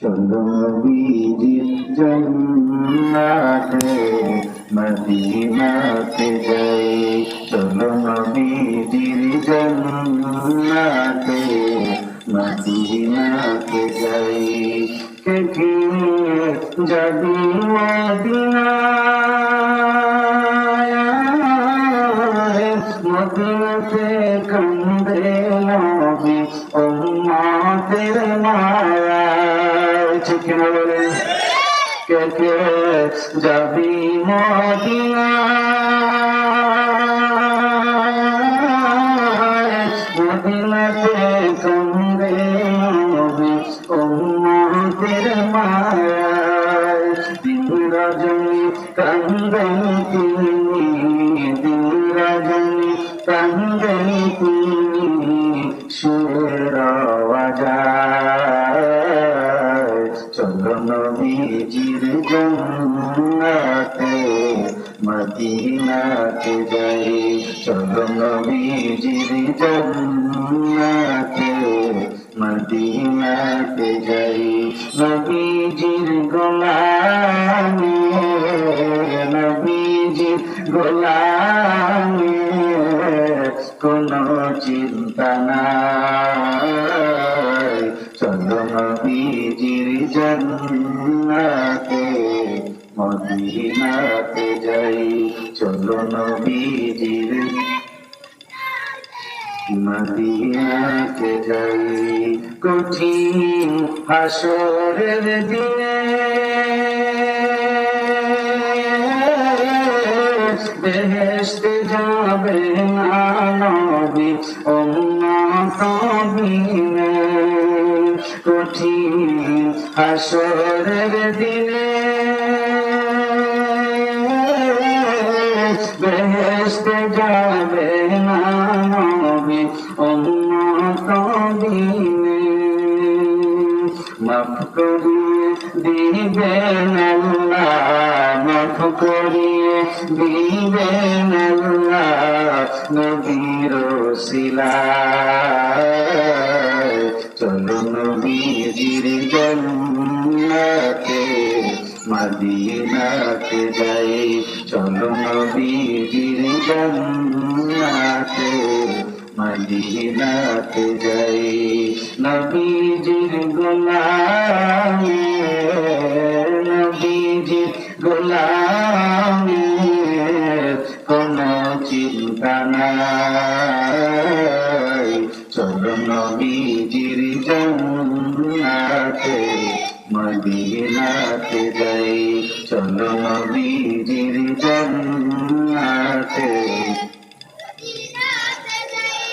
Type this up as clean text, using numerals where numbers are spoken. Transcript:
চলো নবীজির জান্নাতে মদিনাতে যাই, চলো নবীজির জান্নাতে মদিনাতে যাই। কে কে যাবি মদিনায়, মদিনাতে কান্দে নবী উম্মতের মায়ায়। ঠিক না বলে? কে কে যাবি মদিনায়, মদিনাতে কান্দে নবী উম্মতের মায়ায়। দিন রজনী কান্দেন তিনি, দিন রজনী কান্দেন তিনি, সুরের আওয়াজায়। চলো নবীজির জান্নাতে মদিনাতে যাই, চলো নবীজির জান্নাতে মদিনাতে যাই। নবীজির গোলামি, নবীজির গোলামি কোনো চিন্তা নাই। চলো নবীজির জান্নাতে মদিনাতে যাই, চলো নবীজির মদিনাতে যাই। কঠিন হাসরের দিনে বেহেশতে যাবে না নবী উম্মত বিনে। কঠিন হাসরের দিনে বেহেশতে যাবে না নবী উম্মত বিনে। মাফ করিয়ে দিবেন আল্লাহ, মাফ করিয়ে দিবেন আল্লাহ নবীর ওসিলায়। চলো নবীজির জান্নাতে মদিনাতে যাই, চলো নবীজির জান্নাতে মদিনাতে যাই। নবীজির গোলামি, নবীজির গোলামি কোনো চিন্তা নাই। চলো নবীজির জান্নাতে মদিনাতে যাই, চলো নবী